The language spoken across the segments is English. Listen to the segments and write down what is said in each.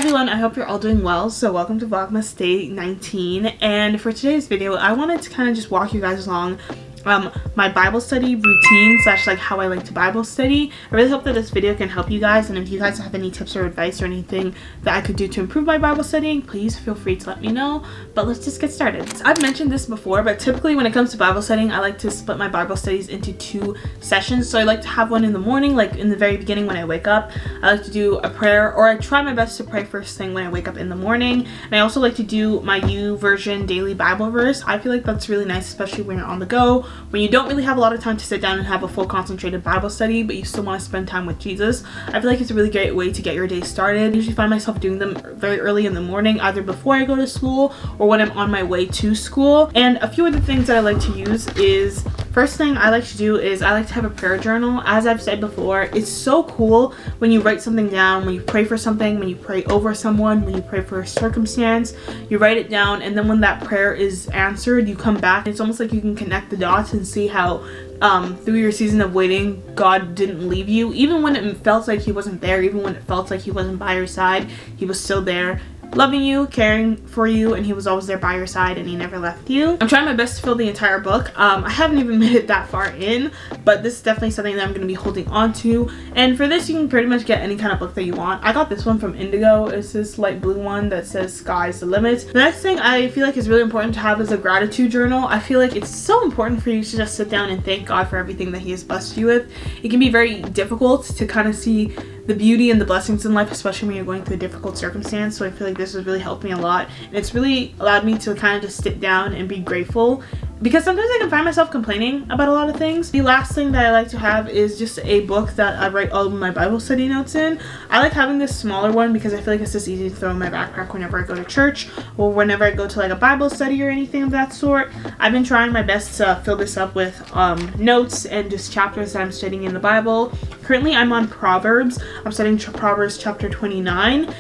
everyone, I hope you're all doing well. So welcome to Vlogmas day 19, and for today's video I wanted to kind of just walk you guys along my Bible study routine slash like how I like to Bible study. I really hope that this video can help you guys, and if you guys have any tips or advice or anything that I could do to improve my Bible studying, please feel free to let me know. But let's just get started. I've mentioned this before, but typically when it comes to Bible studying, I like to split my Bible studies into 2 sessions. So I like to have one in the morning, like in the very beginning when I wake up. I like to do a prayer, or I try my best to pray first thing when I wake up in the morning. And I also like to do my YouVersion daily Bible verse. I feel like that's really nice, especially when you're on the go, when you don't really have a lot of time to sit down and have a full concentrated Bible study, but you still want to spend time with Jesus. I feel like it's a really great way to get your day started. I usually find myself doing them very early in the morning, either before I go to school or when I'm on my way to school. And a few of the things that I like to use is, first thing I like to do is I like to have a prayer journal. As I've said before, it's so cool when you write something down, when you pray for something, when you pray over someone, when you pray for a circumstance, you write it down, and then when that prayer is answered, you come back. It's almost like you can connect the dots and see how through your season of waiting, God didn't leave you. Even when it felt like he wasn't there, even when it felt like he wasn't by your side, he was still there, loving you, caring for you, and he was always there by your side, and he never left you. I'm trying my best to fill the entire book. I haven't even made it that far in, but this is definitely something that I'm going to be holding on to. And for this, you can pretty much get any kind of book that you want. I got this one from Indigo. It's this light blue one that says "Sky's the limit." The next thing I feel like is really important to have is a gratitude journal. I feel like it's so important for you to just sit down and thank God for everything that he has blessed you with. It can be very difficult to kind of see the beauty and the blessings in life, especially when you're going through a difficult circumstance. So I feel like this has really helped me a lot, and it's really allowed me to kind of just sit down and be grateful, because sometimes I can find myself complaining about a lot of things. The last thing that I like to have is just a book that I write all of my Bible study notes in. I like having this smaller one because I feel like it's just easy to throw in my backpack whenever I go to church or whenever I go to like a Bible study or anything of that sort. I've been trying my best to fill this up with notes and just chapters that I'm studying in the Bible. Currently I'm on Proverbs. I'm studying Proverbs chapter 29.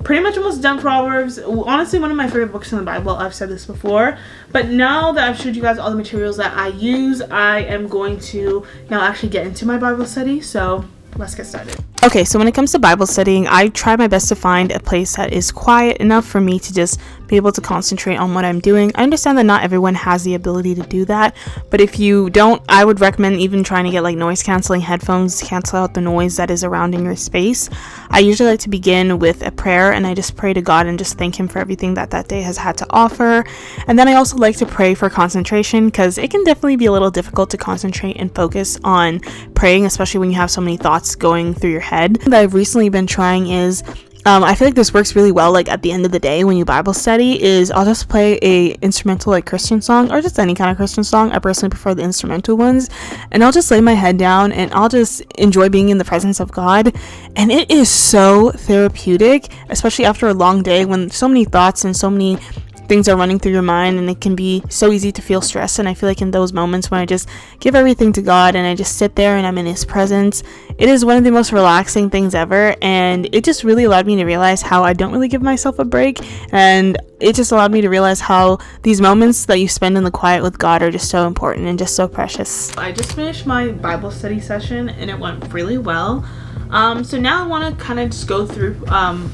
Pretty much almost done Proverbs. Honestly, one of my favorite books in the Bible. I've said this before, but now that I've showed you guys all the materials that I use, I am going to now actually get into my Bible study. So let's get started. Okay, so when it comes to Bible studying, I try my best to find a place that is quiet enough for me to just be able to concentrate on what I'm doing. I understand that not everyone has the ability to do that, but if you don't, I would recommend even trying to get like noise canceling headphones to cancel out the noise that is around in your space. I usually like to begin with a prayer, and I just pray to God and just thank him for everything that that day has had to offer. And then I also like to pray for concentration, because it can definitely be a little difficult to concentrate and focus on praying, especially when you have so many thoughts going through your head. That I've recently been trying is I feel like this works really well, like at the end of the day when you Bible study, is I'll just play a instrumental like Christian song, or just any kind of Christian song. I personally prefer the instrumental ones, and I'll just lay my head down and I'll just enjoy being in the presence of God. And it is so therapeutic, especially after a long day when so many thoughts and so many things are running through your mind, and it can be so easy to feel stressed. And I feel like in those moments when I just give everything to God and I just sit there and I'm in his presence, it is one of the most relaxing things ever. And it just really allowed me to realize how I don't really give myself a break, and it just allowed me to realize how these moments that you spend in the quiet with God are just so important and just so precious. I just finished my Bible study session and it went really well. So now I want to kind of just go through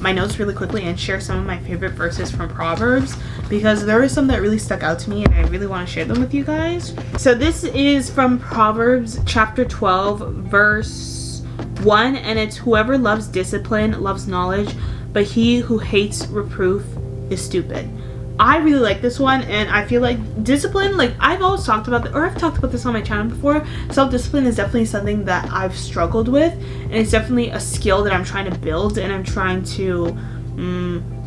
my notes really quickly and share some of my favorite verses from Proverbs, because there were some that really stuck out to me and I really want to share them with you guys. So this is from Proverbs chapter 12 verse 1, and it's, "Whoever loves discipline loves knowledge, but he who hates reproof is stupid." I really like this one, and I feel like discipline, like I've always talked about, or I've talked about this on my channel before, self-discipline is definitely something that I've struggled with, and it's definitely a skill that I'm trying to build and I'm trying to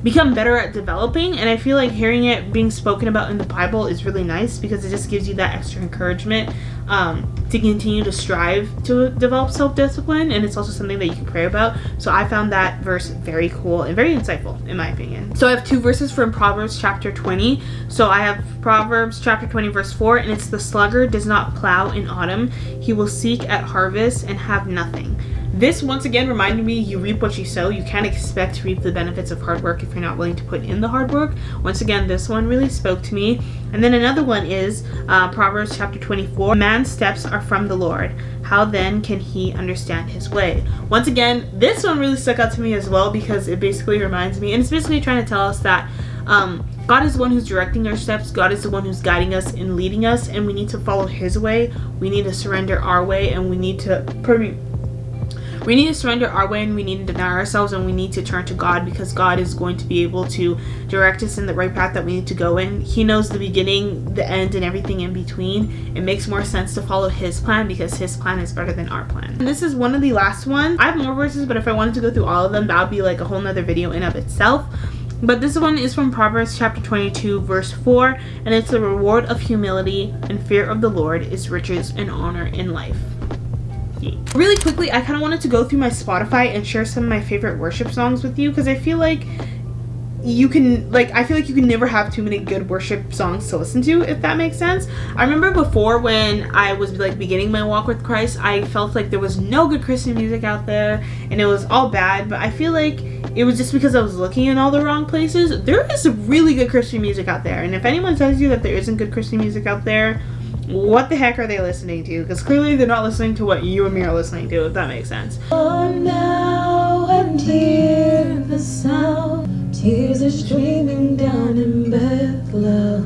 become better at developing. And I feel like hearing it being spoken about in the Bible is really nice, because it just gives you that extra encouragement to continue to strive to develop self-discipline, and it's also something that you can pray about. So I found that verse very cool and very insightful in my opinion. So I have 2 verses from Proverbs chapter 20. So I have Proverbs chapter 20 verse 4, and it's, "The sluggard does not plow in autumn, he will seek at harvest and have nothing. This once again reminded me, you reap what you sow. You can't expect to reap the benefits of hard work if you're not willing to put in the hard work. Once again, this one really spoke to me. And then another one is Proverbs chapter 24. Man's steps are from the Lord. How then can he understand his way? Once again, this one really stuck out to me as well, because it basically reminds me, and it's basically trying to tell us that God is the one who's directing our steps. God is the one who's guiding us and leading us, and we need to follow his way. We need to surrender our way, and we need to surrender our way, and we need to deny ourselves, and we need to turn to God, because God is going to be able to direct us in the right path that we need to go in. He knows the beginning, the end, and everything in between. It makes more sense to follow his plan, because his plan is better than our plan. And this is one of the last ones. I have more verses, but if I wanted to go through all of them, that would be like a whole nother video in of itself. But this one is from Proverbs chapter 22 verse 4, and it's the reward of humility and fear of the Lord is riches and honor in life. Yeah. Really quickly, I kind of wanted to go through my Spotify and share some of my favorite worship songs with you, because I feel like you can never have too many good worship songs to listen to, if that makes sense. I remember before, when I was like beginning my walk with Christ, I felt like there was no good Christian music out there and it was all bad, but I feel like it was just because I was looking in all the wrong places. There is really good Christian music out there, and if anyone tells you that there isn't good Christian music out there, what the heck are they listening to? Because clearly they're not listening to what you and me are listening to, if that makes sense. Come now and hear the sound. Tears are streaming down in Bethlehem,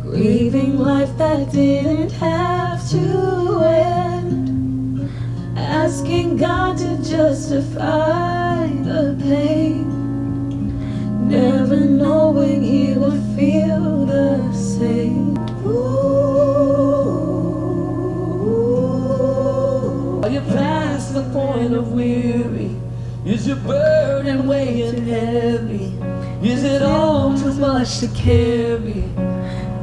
grieving life that didn't have to end, asking God to justify the pain, never knowing he would feel the same. Ooh, are you past the point of weary? Is your burden weighing heavy? Is it all too much to carry?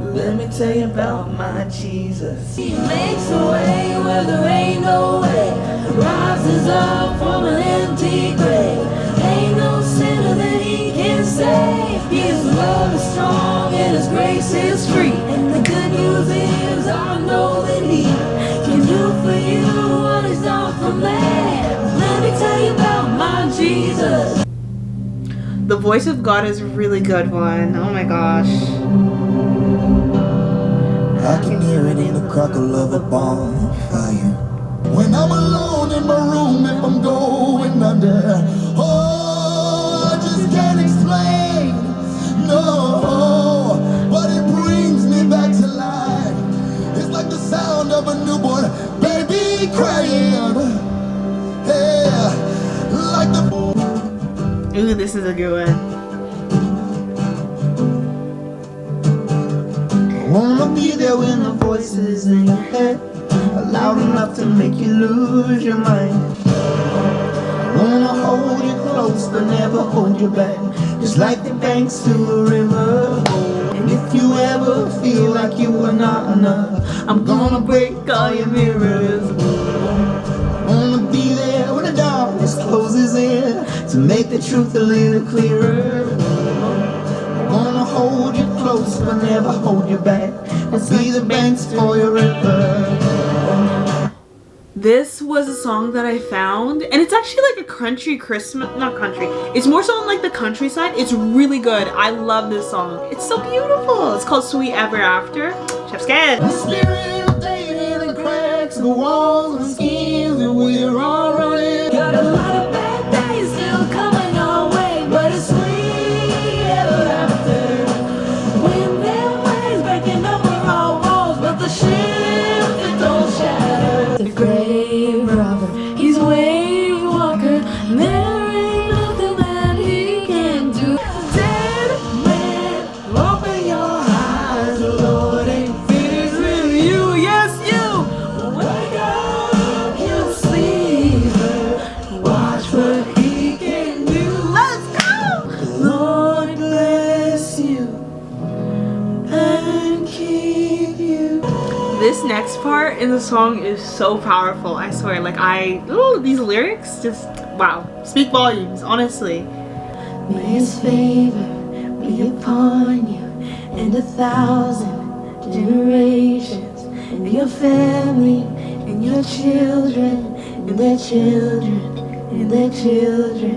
Let me tell you about my Jesus. He makes a way where there ain't no way, rises up from an empty grave. Ain't no sinner that he can save. His love is strong and his grace is free, and the good news is I know that he can do for you what he's done for me. Let me tell you about my Jesus. The voice of God is a really good one. Oh my gosh. I can hear it in the crackle of a bonfire. When I'm alone in my room, if I'm going under, oh, I just can't explain, no, but it brings me back to life. It's like the sound of a newborn baby crying, yeah, like the... Ooh, this is a good one. Wanna be there when the voices in your head are loud enough to make you lose your mind. Wanna hold you close but never hold you back, just like the banks to a river. And if you ever feel like you are not enough, I'm gonna break all your mirrors. Wanna be there when the darkness closes in, to make the truth a little clearer. Wanna hold you close but never hold you back, and see the banks for your river. This was a song that I found, and it's actually like a country Christmas, not country, it's more so on like the countryside. It's really good. I love this song. It's so beautiful. It's called Sweet Ever After. Chef's Kiss. The spirit of David and cracks the walls and schemes, and we're all running. Got a lot of bad days still coming our way, but it's sweet ever after. When their waves breaking over our walls, but the ship that don't shatter. The grave robber, he's wave walker. There ain't nothing that he can do. Dead man, open your eyes, the Lord ain't finished with you. Yes, you. Wake up, you sleeper. Watch what he can do. Let's go. Lord bless you and keep you. This next part in the song is so powerful. I swear, like these lyrics just, wow, speak volumes, honestly. May his favor be upon you and 1,000 generations, and your family and and your children, and their children, and their children.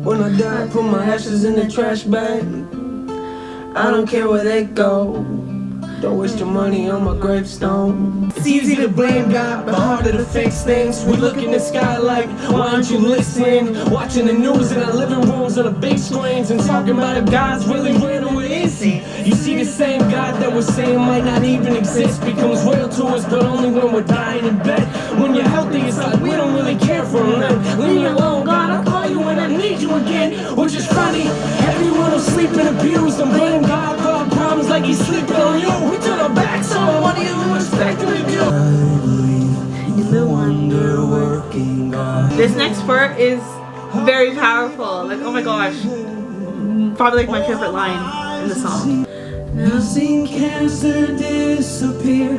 When I die, put my ashes in the trash bag. I don't care where they go. Don't waste your money on my gravestone. It's easy to blame God, but harder to fix things. We look in the sky like, why aren't you listening? Watching the news in our living rooms on the big screens and talking about if God's really real, who is he? You see, the same God that we're saying might not even exist becomes real to us, but only when we're dying in bed. When you're healthy, it's like we don't really care for him. Leave me alone, God, I'll call you when I need you again. Which is funny, everyone will sleep and abuse and blame God for our problems like he's sleeping on you. We turn our backs on him, what do you expect him to do? I believe in the wonder-working God. This next part is very powerful. Like, oh my gosh. Probably like my favorite line in the song. I've seen cancer disappear.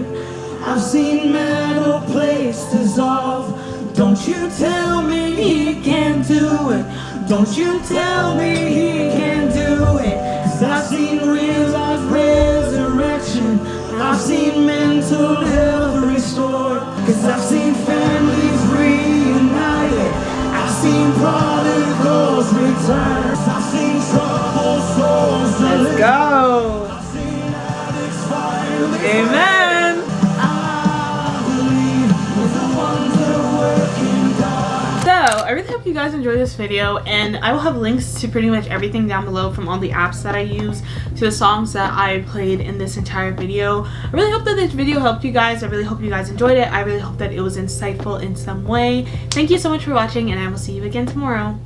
I've seen metal plates dissolve. Don't you tell me he can't do it. Don't you tell me he can't do it. 'Cause I've seen real life resurrection. I've seen mental health restored. 'Cause I've seen families reunited. I've seen prodigals return. I've seen troubled souls. Let's go. I've seen addicts finally. Amen. I believe with the wonder-working God. So, I really hope you guys enjoyed this video, and I will have links to pretty much everything down below, from all the apps that I use to the songs that I played in this entire video. I really hope that this video helped you guys. I really hope you guys enjoyed it. I really hope that it was insightful in some way. Thank you so much for watching, and I will see you again tomorrow.